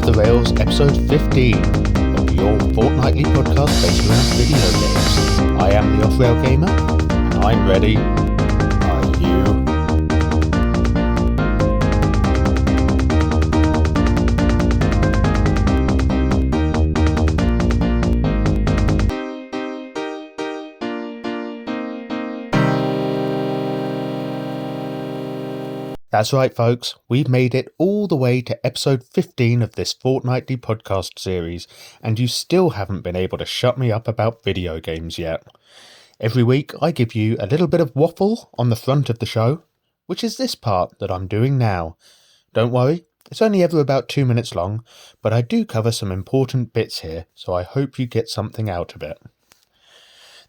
the Rails episode 15 of your fortnightly podcast based around video games. I am the offrailgamer, and I'm ready. Are you? That's right, folks, we've made it all the way to episode 15 of this fortnightly podcast series, and you still haven't been able to shut me up about video games yet. Every week I give you a little bit of waffle on the front of the show, which is this part that I'm doing now. Don't worry, it's only ever about 2 minutes long, but I do cover some important bits here, so I hope you get something out of it.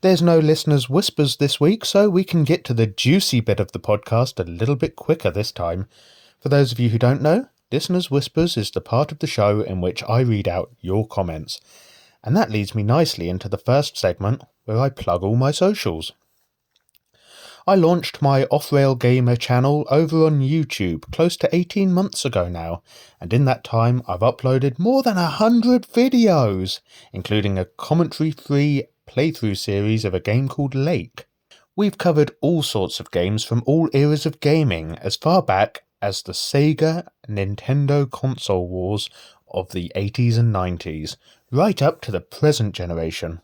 There's no listeners' whispers this week, so we can get to the juicy bit of the podcast a little bit quicker this time. For those of you who don't know, listeners' whispers is the part of the show in which I read out your comments. And that leads me nicely into the first segment, where I plug all my socials. I launched my offrailgamer channel over on YouTube close to 18 months ago now, and in that time I've uploaded more than 100 videos, including a commentary-free playthrough series of a game called Lake. We've covered all sorts of games from all eras of gaming, as far back as the Sega Nintendo console wars of the 80s and 90s, right up to the present generation.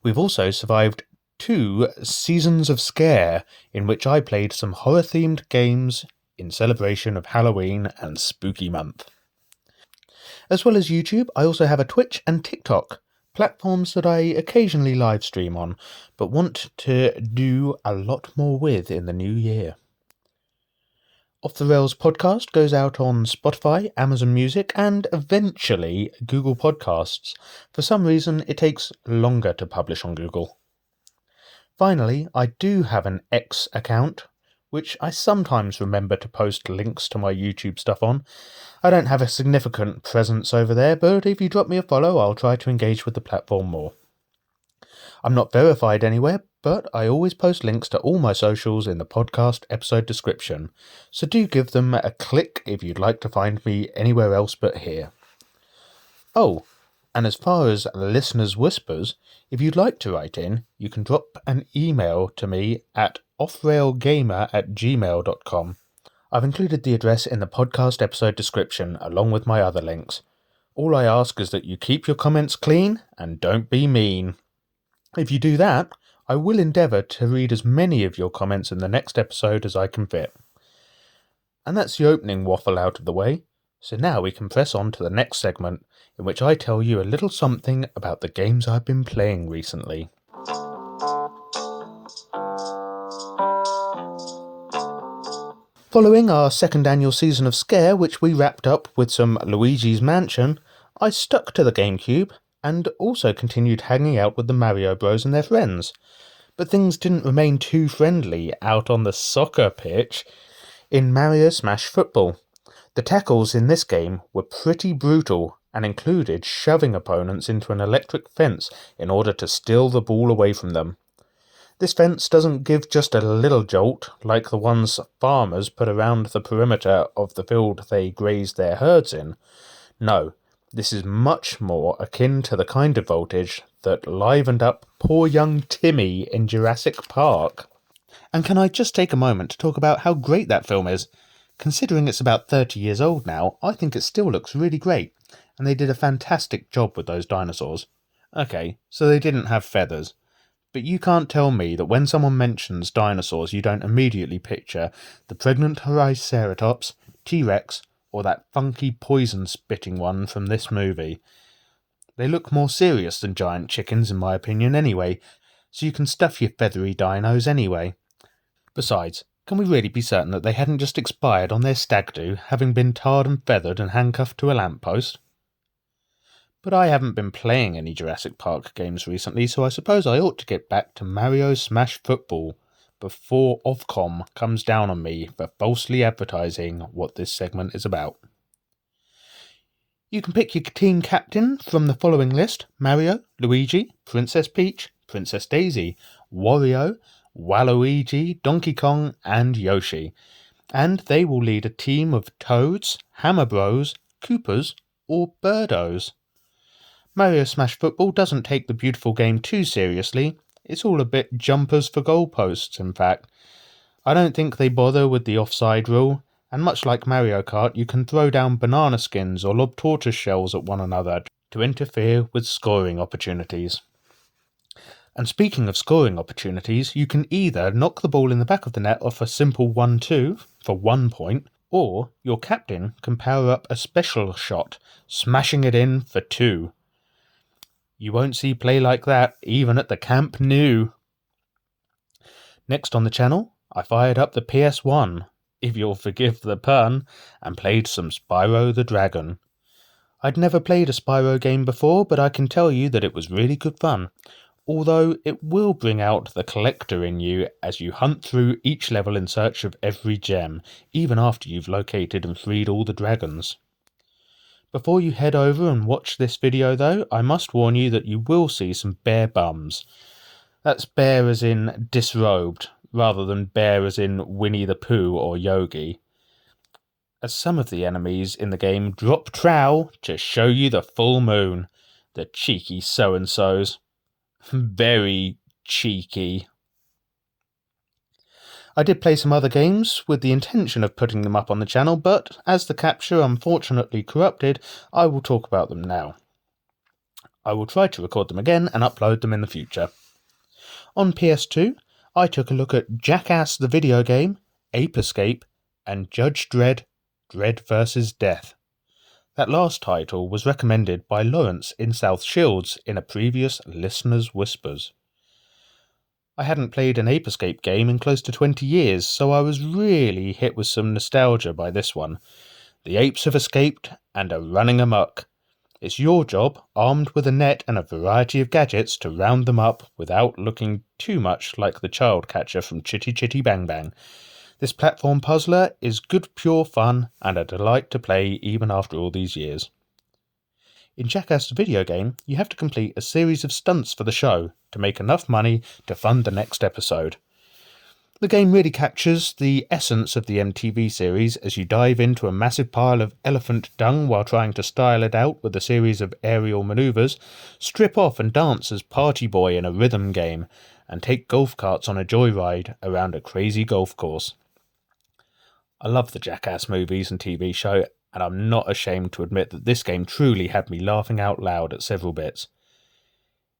We've also survived 2 seasons of Scare, in which I played some horror-themed games in celebration of Halloween and Spooky Month. As well as YouTube, I also have a Twitch and TikTok, platforms that I occasionally live stream on, but want to do a lot more with in the new year. Off the Rails podcast goes out on Spotify, Amazon Music, and eventually Google Podcasts. For some reason, it takes longer to publish on Google. Finally, I do have an X account, which I sometimes remember to post links to my YouTube stuff on. I don't have a significant presence over there, but if you drop me a follow, I'll try to engage with the platform more. I'm not verified anywhere, but I always post links to all my socials in the podcast episode description, so do give them a click if you'd like to find me anywhere else but here. Oh, and as far as listeners' whispers, if you'd like to write in, you can drop an email to me at offrailgamer@gmail.com. I've included the address in the podcast episode description along with my other links. All I ask is that you keep your comments clean and don't be mean. If you do that, I will endeavour to read as many of your comments in the next episode as I can fit. And that's the opening waffle out of the way, so now we can press on to the next segment, in which I tell you a little something about the games I've been playing recently. Following our second annual season of Scare, which we wrapped up with some Luigi's Mansion, I stuck to the GameCube and also continued hanging out with the Mario Bros and their friends. But things didn't remain too friendly out on the soccer pitch in Mario Smash Football. The tackles in this game were pretty brutal and included shoving opponents into an electric fence in order to steal the ball away from them. This fence doesn't give just a little jolt like the ones farmers put around the perimeter of the field they graze their herds in. No, this is much more akin to the kind of voltage that livened up poor young Timmy in Jurassic Park. And can I just take a moment to talk about how great that film is? Considering it's about 30 years old now, I think it still looks really great, and they did a fantastic job with those dinosaurs. Okay, so they didn't have feathers. But you can't tell me that when someone mentions dinosaurs you don't immediately picture the pregnant Triceratops, T-Rex, or that funky poison-spitting one from this movie. They look more serious than giant chickens in my opinion anyway, so you can stuff your feathery dinos anyway. Besides, can we really be certain that they hadn't just expired on their stag do, having been tarred and feathered and handcuffed to a lamppost? But I haven't been playing any Jurassic Park games recently, so I suppose I ought to get back to Mario Smash Football before Ofcom comes down on me for falsely advertising what this segment is about. You can pick your team captain from the following list: Mario, Luigi, Princess Peach, Princess Daisy, Wario, Waluigi, Donkey Kong, and Yoshi. And they will lead a team of Toads, Hammer Bros, Koopas, or Birdos. Mario Smash Football doesn't take the beautiful game too seriously. It's all a bit jumpers for goalposts, in fact. I don't think they bother with the offside rule, and much like Mario Kart, you can throw down banana skins or lob tortoise shells at one another to interfere with scoring opportunities. And speaking of scoring opportunities, you can either knock the ball in the back of the net off a simple 1-2 for 1 point, or your captain can power up a special shot, smashing it in for 2. You won't see play like that even at the Camp Nou. Next on the channel, I fired up the PS1, if you'll forgive the pun, and played some Spyro the Dragon. I'd never played a Spyro game before, but I can tell you that it was really good fun, although it will bring out the collector in you as you hunt through each level in search of every gem, even after you've located and freed all the dragons. Before you head over and watch this video though, I must warn you that you will see some bare bums. That's bare as in disrobed, rather than bare as in Winnie the Pooh or Yogi, as some of the enemies in the game drop trow to show you the full moon. The cheeky so-and-sos. Very cheeky. I did play some other games with the intention of putting them up on the channel, but as the capture unfortunately corrupted, I will talk about them now. I will try to record them again and upload them in the future. On PS2, I took a look at Jackass the video game, Ape Escape, and Judge Dredd, Dredd vs. Death. That last title was recommended by Lawrence in South Shields in a previous Listener's Whispers. I hadn't played an Ape Escape game in close to 20 years, so I was really hit with some nostalgia by this one. The apes have escaped and are running amok. It's your job, armed with a net and a variety of gadgets, to round them up without looking too much like the child catcher from Chitty Chitty Bang Bang. This platform puzzler is good pure fun and a delight to play even after all these years. In Jackass the video game, you have to complete a series of stunts for the show to make enough money to fund the next episode. The game really captures the essence of the MTV series as you dive into a massive pile of elephant dung while trying to style it out with a series of aerial manoeuvres, strip off and dance as Party Boy in a rhythm game, and take golf carts on a joyride around a crazy golf course. I love the Jackass movies and TV show, and I'm not ashamed to admit that this game truly had me laughing out loud at several bits.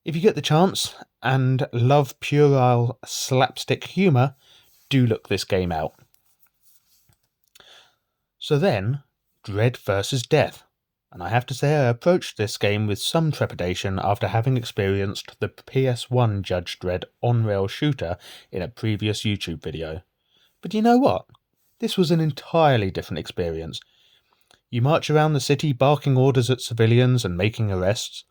If you get the chance and love puerile slapstick humour, do look this game out. So then, Dredd vs. Death, and I have to say I approached this game with some trepidation after having experienced the PS1 Judge Dredd on-rail shooter in a previous YouTube video. But you know what? This was an entirely different experience. You march around the city barking orders at civilians and making arrests.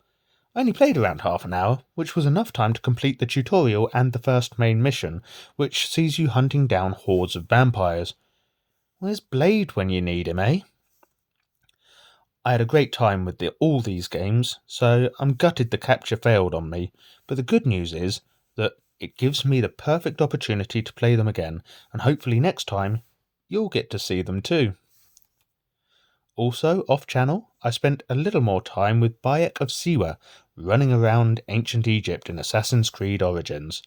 I only played around half an hour, which was enough time to complete the tutorial and the first main mission, which sees you hunting down hordes of vampires. Where's Blade when you need him, eh? I had a great time with all these games, so I'm gutted the capture failed on me, but the good news is that it gives me the perfect opportunity to play them again, and hopefully next time you'll get to see them too. Also, off-channel, I spent a little more time with Bayek of Siwa, running around ancient Egypt in Assassin's Creed Origins.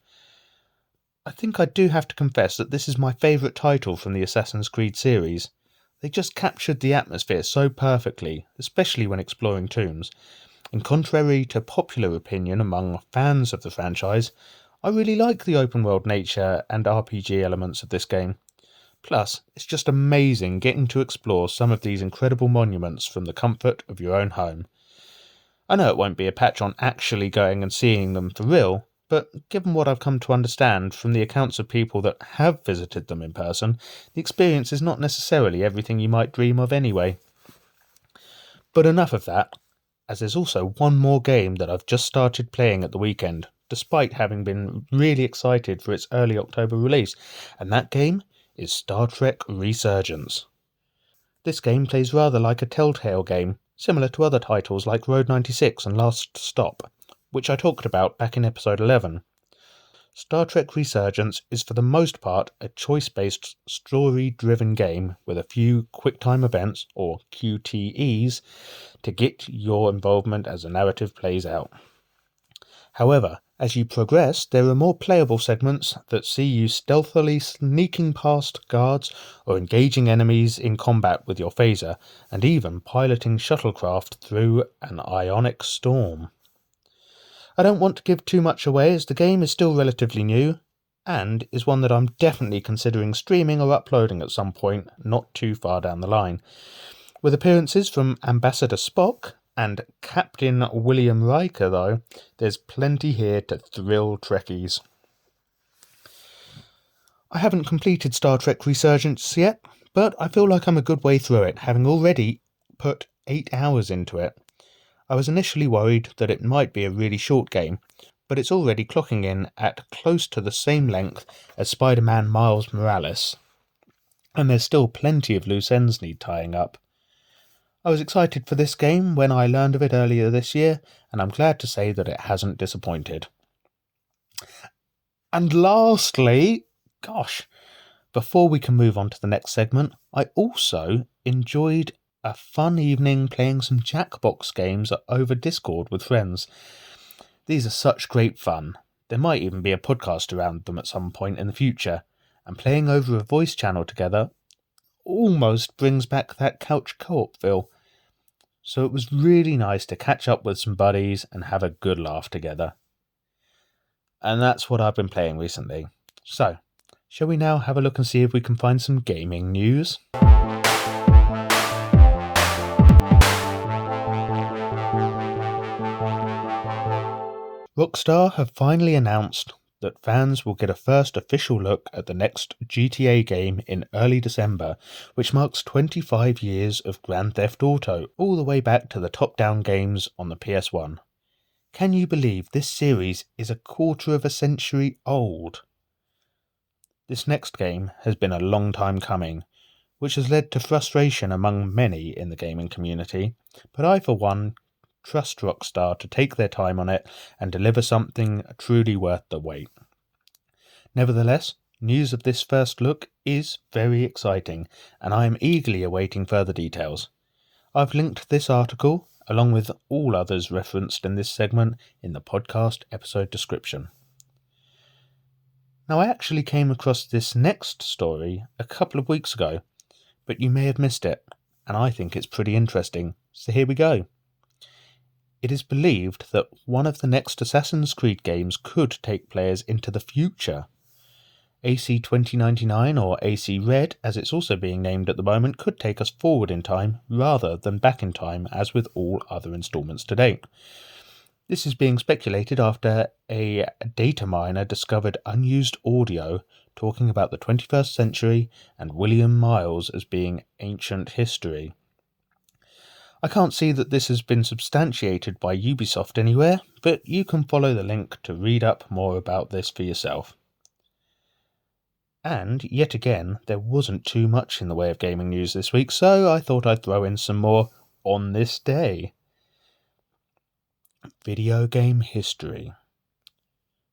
I think I do have to confess that this is my favourite title from the Assassin's Creed series. They just captured the atmosphere so perfectly, especially when exploring tombs. And contrary to popular opinion among fans of the franchise, I really like the open-world nature and RPG elements of this game. Plus, it's just amazing getting to explore some of these incredible monuments from the comfort of your own home. I know it won't be a patch on actually going and seeing them for real, but given what I've come to understand from the accounts of people that have visited them in person, the experience is not necessarily everything you might dream of anyway. But enough of that, as there's also one more game that I've just started playing at the weekend, despite having been really excited for its early October release, and that game is Star Trek Resurgence. This game plays rather like a Telltale game, similar to other titles like Road 96 and Last Stop, which I talked about back in episode 11. Star Trek Resurgence is for the most part a choice-based, story-driven game with a few quick-time events, or QTEs, to get your involvement as the narrative plays out. However, as you progress, there are more playable segments that see you stealthily sneaking past guards or engaging enemies in combat with your phaser, and even piloting shuttlecraft through an ionic storm. I don't want to give too much away as the game is still relatively new, and is one that I'm definitely considering streaming or uploading at some point not too far down the line. With appearances from Ambassador Spock and Captain William Riker though, there's plenty here to thrill Trekkies. I haven't completed Star Trek Resurgence yet, but I feel like I'm a good way through it, having already put 8 hours into it. I was initially worried that it might be a really short game, but it's already clocking in at close to the same length as Spider-Man Miles Morales, and there's still plenty of loose ends need tying up. I was excited for this game when I learned of it earlier this year, and I'm glad to say that it hasn't disappointed. And lastly, before we can move on to the next segment, I also enjoyed a fun evening playing some Jackbox games over Discord with friends. These are such great fun. There might even be a podcast around them at some point in the future, and playing over a voice channel together almost brings back that couch co-op feel. So it was really nice to catch up with some buddies and have a good laugh together. And that's what I've been playing recently. So, shall we now have a look and see if we can find some gaming news? Rockstar have finally announced that fans will get a first official look at the next GTA game in early December, which marks 25 years of Grand Theft Auto, all the way back to the top-down games on the PS1. Can you believe this series is a quarter of a century old? This next game has been a long time coming, which has led to frustration among many in the gaming community, but I, for one, trust Rockstar to take their time on it and deliver something truly worth the wait. Nevertheless, news of this first look is very exciting, and I am eagerly awaiting further details. I've linked this article, along with all others referenced in this segment, in the podcast episode description. Now, I actually came across this next story a couple of weeks ago, but you may have missed it, and I think it's pretty interesting, so here we go. It is believed that one of the next Assassin's Creed games could take players into the future. AC 2099, or AC Red, as it's also being named at the moment, could take us forward in time rather than back in time, as with all other installments to date. This is being speculated after a data miner discovered unused audio talking about the 21st century and William Miles as being ancient history. I can't see that this has been substantiated by Ubisoft anywhere, but you can follow the link to read up more about this for yourself. And, yet again, there wasn't too much in the way of gaming news this week, so I thought I'd throw in some more on this day. Video game history.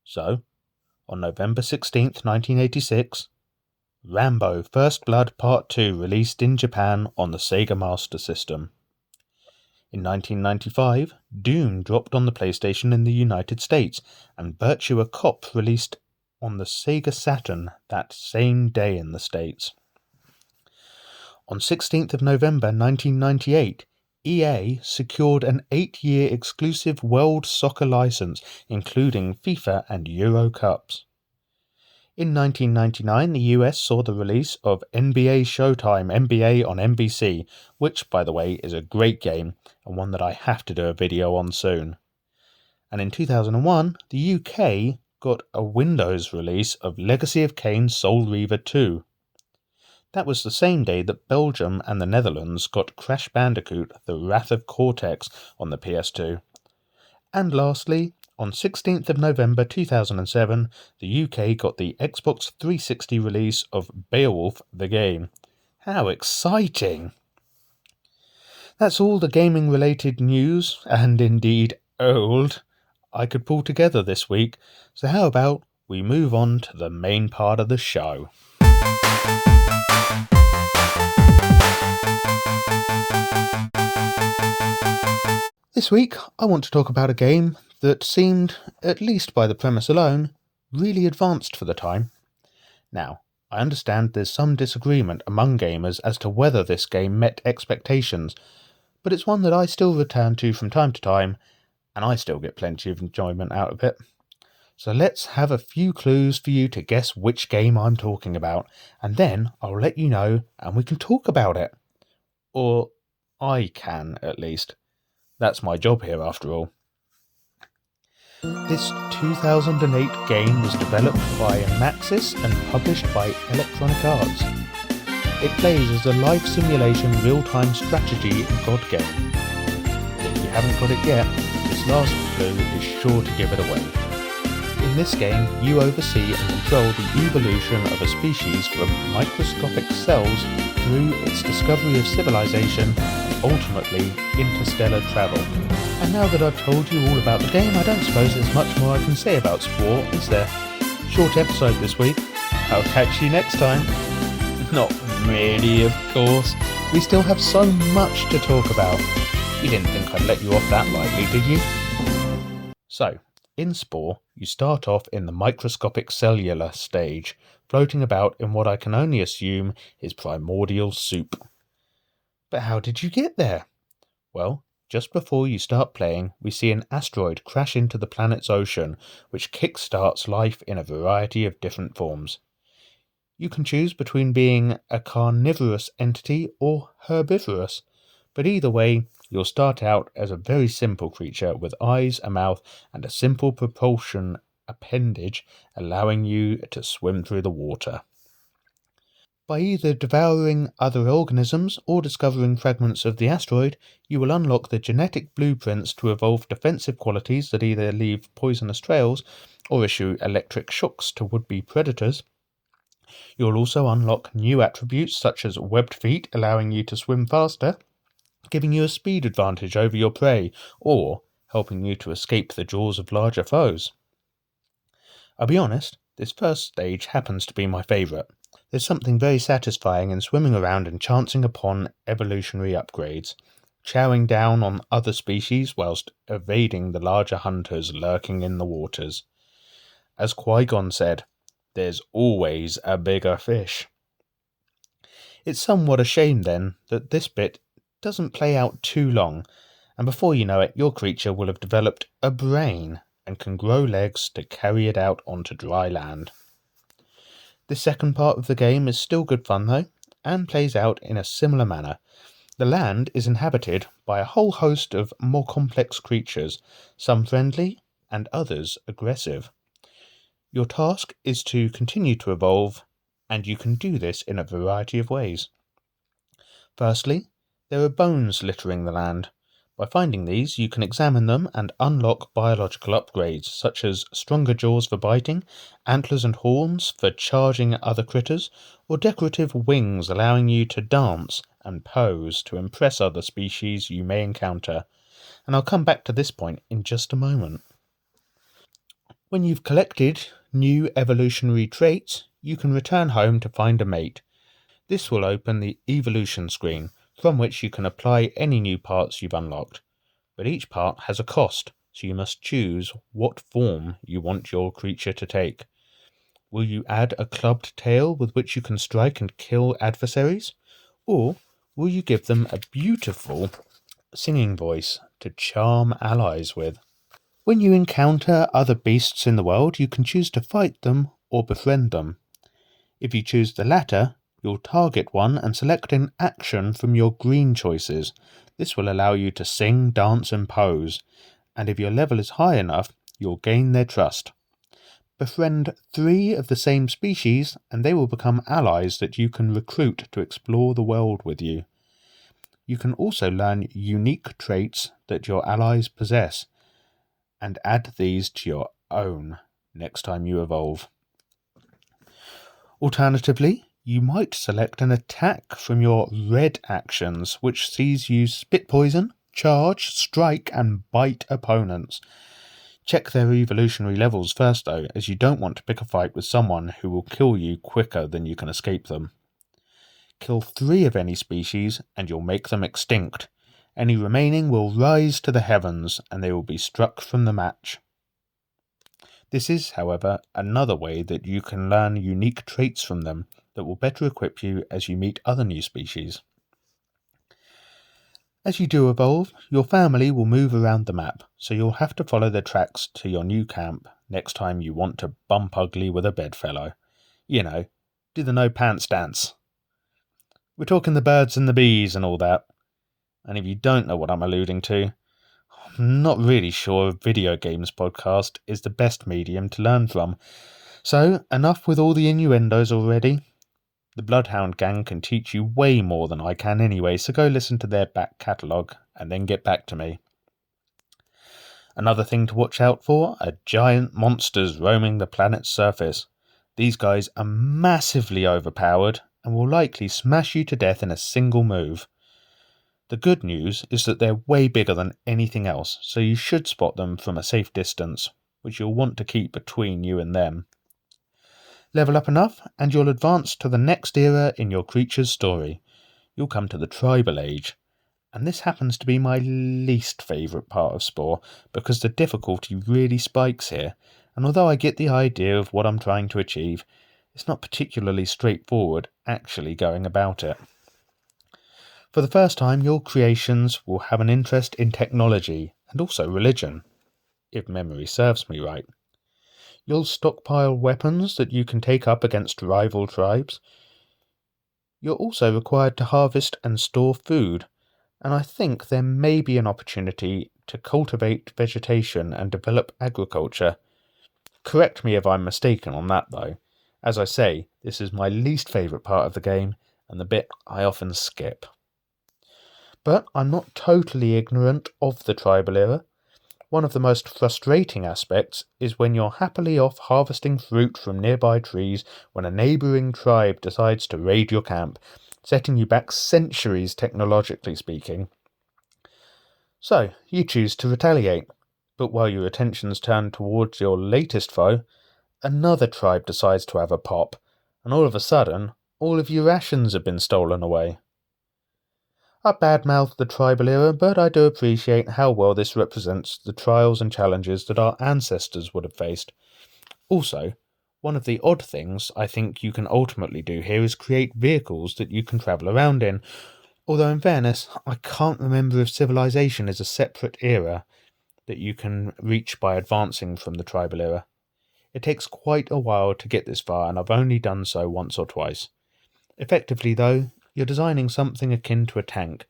So, on November 16th, 1986, Rambo First Blood Part 2 released in Japan on the Sega Master System. In 1995, Doom dropped on the PlayStation in the United States, and Virtua Cop released on the Sega Saturn that same day in the States. On 16th of November 1998, EA secured an 8-year exclusive World Soccer license, including FIFA and Euro Cups. In 1999, the US saw the release of NBA Showtime NBA on NBC, which, by the way, is a great game and one that I have to do a video on soon. And in 2001, the UK got a Windows release of Legacy of Kain Soul Reaver 2. That was the same day that Belgium and the Netherlands got Crash Bandicoot The Wrath of Cortex on the PS2. And lastly, on 16th of November 2007, the UK got the Xbox 360 release of Beowulf the Game. How exciting! That's all the gaming-related news, and indeed old, I could pull together this week, so how about we move on to the main part of the show. This week, I want to talk about a game that seemed, at least by the premise alone, really advanced for the time. Now, I understand there's some disagreement among gamers as to whether this game met expectations, but it's one that I still return to from time to time, and I still get plenty of enjoyment out of it. So let's have a few clues for you to guess which game I'm talking about, and then I'll let you know and we can talk about it. Or I can, at least. That's my job here, after all. This 2008 game was developed by Maxis and published by Electronic Arts. It plays as a life simulation real-time strategy god game. If you haven't got it yet, this last clue is sure to give it away. In this game, you oversee and control the evolution of a species from microscopic cells through its discovery of civilization and ultimately interstellar travel. And now that I've told you all about the game, I don't suppose there's much more I can say about Spore, is there? Short episode this week. I'll catch you next time. Not really, of course. We still have so much to talk about. You didn't think I'd let you off that lightly, did you? So, in Spore, you start off in the microscopic cellular stage, floating about in what I can only assume is primordial soup. But how did you get there? Well, just before you start playing, we see an asteroid crash into the planet's ocean, which kickstarts life in a variety of different forms. You can choose between being a carnivorous entity or herbivorous, but either way, you'll start out as a very simple creature with eyes, a mouth, and a simple propulsion appendage allowing you to swim through the water. By either devouring other organisms or discovering fragments of the asteroid, you will unlock the genetic blueprints to evolve defensive qualities that either leave poisonous trails or issue electric shocks to would-be predators. You'll also unlock new attributes such as webbed feet, allowing you to swim faster, giving you a speed advantage over your prey, or helping you to escape the jaws of larger foes. I'll be honest, this first stage happens to be my favourite. There's something very satisfying in swimming around and chancing upon evolutionary upgrades, chowing down on other species whilst evading the larger hunters lurking in the waters. As Qui-Gon said, there's always a bigger fish. It's somewhat a shame then that this bit doesn't play out too long, and before you know it, your creature will have developed a brain and can grow legs to carry it out onto dry land. The second part of the game is still good fun though, and plays out in a similar manner. The land is inhabited by a whole host of more complex creatures, some friendly and others aggressive. Your task is to continue to evolve, and you can do this in a variety of ways. Firstly, there are bones littering the land. By finding these, you can examine them and unlock biological upgrades, such as stronger jaws for biting, antlers and horns for charging at other critters, or decorative wings allowing you to dance and pose to impress other species you may encounter. And I'll come back to this point in just a moment. When you've collected new evolutionary traits, you can return home to find a mate. This will open the evolution screen, from which you can apply any new parts you've unlocked. But each part has a cost, so you must choose what form you want your creature to take. Will you add a clubbed tail with which you can strike and kill adversaries? Or will you give them a beautiful singing voice to charm allies with? When you encounter other beasts in the world, you can choose to fight them or befriend them. If you choose the latter, you'll target one and select an action from your green choices. This will allow you to sing, dance and pose, and if your level is high enough, you'll gain their trust. Befriend 3 of the same species and they will become allies that you can recruit to explore the world with you. You can also learn unique traits that your allies possess, and add these to your own next time you evolve. Alternatively, you might select an attack from your red actions, which sees you spit poison, charge, strike, and bite opponents. Check their evolutionary levels first though, as you don't want to pick a fight with someone who will kill you quicker than you can escape them. Kill 3 of any species and you'll make them extinct. Any remaining will rise to the heavens and they will be struck from the match. This is, however, another way that you can learn unique traits from them that will better equip you as you meet other new species. As you do evolve, your family will move around the map, so you'll have to follow their tracks to your new camp next time you want to bump ugly with a bedfellow. You know, do the no pants dance. We're talking the birds and the bees and all that. And if you don't know what I'm alluding to, I'm not really sure a video games podcast is the best medium to learn from. So, enough with all the innuendos already. The Bloodhound Gang can teach you way more than I can anyway, so go listen to their back catalogue and then get back to me. Another thing to watch out for are giant monsters roaming the planet's surface. These guys are massively overpowered and will likely smash you to death in a single move. The good news is that they're way bigger than anything else, so you should spot them from a safe distance, which you'll want to keep between you and them. Level up enough and you'll advance to the next era in your creature's story. You'll come to the Tribal Age, and this happens to be my least favourite part of Spore because the difficulty really spikes here, and although I get the idea of what I'm trying to achieve, it's not particularly straightforward actually going about it. For the first time, your creations will have an interest in technology and also religion, if memory serves me right. You'll stockpile weapons that you can take up against rival tribes. You're also required to harvest and store food, and I think there may be an opportunity to cultivate vegetation and develop agriculture. Correct me if I'm mistaken on that though. As I say, this is my least favourite part of the game, and the bit I often skip. But I'm not totally ignorant of the tribal era. One of the most frustrating aspects is when you're happily off harvesting fruit from nearby trees when a neighbouring tribe decides to raid your camp, setting you back centuries technologically speaking. So, you choose to retaliate, but while your attention's turned towards your latest foe, another tribe decides to have a pop, and all of a sudden, all of your rations have been stolen away. I badmouth the tribal era, but I do appreciate how well this represents the trials and challenges that our ancestors would have faced. Also, one of the odd things I think you can ultimately do here is create vehicles that you can travel around in, although in fairness, I can't remember if civilization is a separate era that you can reach by advancing from the tribal era. It takes quite a while to get this far, and I've only done so once or twice. Effectively, though, you're designing something akin to a tank,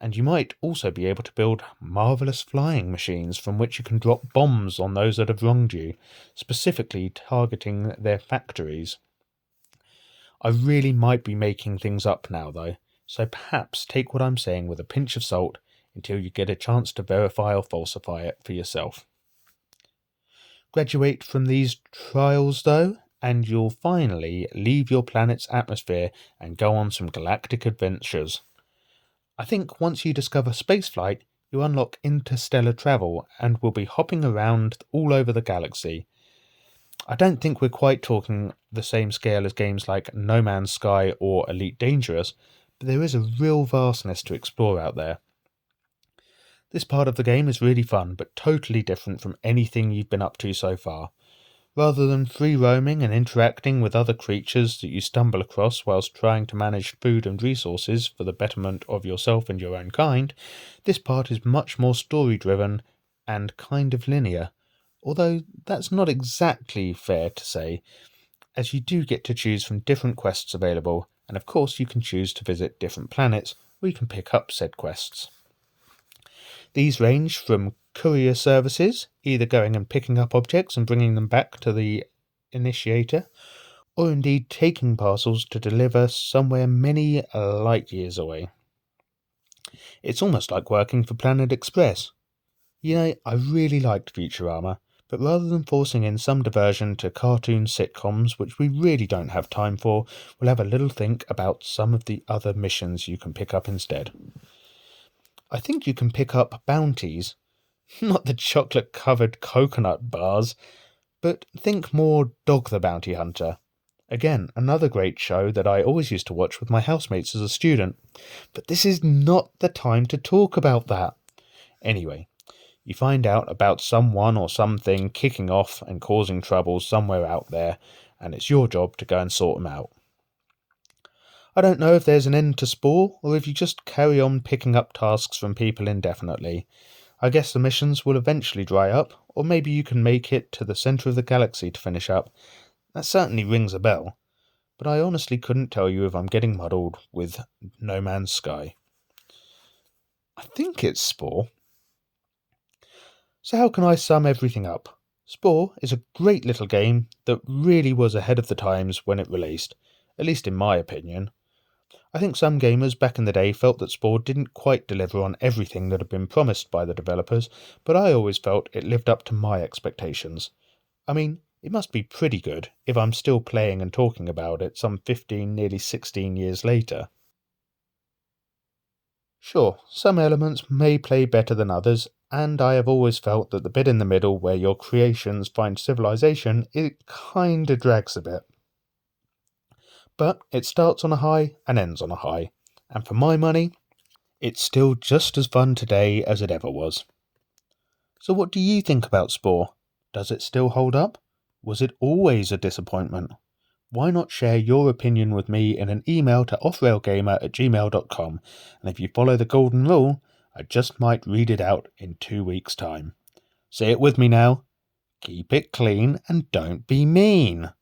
and you might also be able to build marvellous flying machines from which you can drop bombs on those that have wronged you, specifically targeting their factories. I really might be making things up now, though, so perhaps take what I'm saying with a pinch of salt until you get a chance to verify or falsify it for yourself. Graduate from these trials, though, and you'll finally leave your planet's atmosphere and go on some galactic adventures. I think once you discover spaceflight, you unlock interstellar travel and will be hopping around all over the galaxy. I don't think we're quite talking the same scale as games like No Man's Sky or Elite Dangerous, but there is a real vastness to explore out there. This part of the game is really fun, but totally different from anything you've been up to so far. Rather than free roaming and interacting with other creatures that you stumble across whilst trying to manage food and resources for the betterment of yourself and your own kind, this part is much more story-driven and kind of linear. Although that's not exactly fair to say, as you do get to choose from different quests available, and of course you can choose to visit different planets where you can pick up said quests. These range from courier services, either going and picking up objects and bringing them back to the initiator, or indeed taking parcels to deliver somewhere many light years away. It's almost like working for Planet Express. You know, I really liked Futurama, but rather than forcing in some diversion to cartoon sitcoms, which we really don't have time for, we'll have a little think about some of the other missions you can pick up instead. I think you can pick up bounties, Not the chocolate-covered coconut bars, but think more Dog the Bounty Hunter. Again, another great show that I always used to watch with my housemates as a student. But this is not the time to talk about that. Anyway, you find out about someone or something kicking off and causing trouble somewhere out there, and it's your job to go and sort them out. I don't know if there's an end to Spore, or if you just carry on picking up tasks from people indefinitely. I guess the missions will eventually dry up, or maybe you can make it to the centre of the galaxy to finish up. That certainly rings a bell, but I honestly couldn't tell you if I'm getting muddled with No Man's Sky. I think it's Spore. So how can I sum everything up? Spore is a great little game that really was ahead of the times when it released, at least in my opinion. I think some gamers back in the day felt that Spore didn't quite deliver on everything that had been promised by the developers, but I always felt it lived up to my expectations. I mean, it must be pretty good if I'm still playing and talking about it some 15, nearly 16 years later. Sure, some elements may play better than others, and I have always felt that the bit in the middle where your creations find civilization, it kinda drags a bit. But it starts on a high and ends on a high, and for my money, it's still just as fun today as it ever was. So what do you think about Spore? Does it still hold up? Was it always a disappointment? Why not share your opinion with me in an email to offrailgamer@gmail.com, and if you follow the golden rule, I just might read it out in 2 weeks' time. Say it with me now. Keep it clean and don't be mean.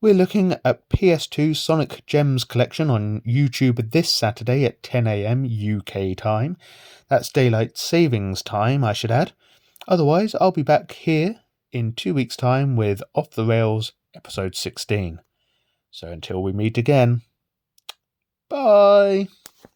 We're looking at PS2 Sonic Gems Collection on YouTube this Saturday at 10 AM UK time. That's daylight savings time, I should add. Otherwise, I'll be back here in 2 weeks' time with Off the Rails episode 16. So until we meet again, bye!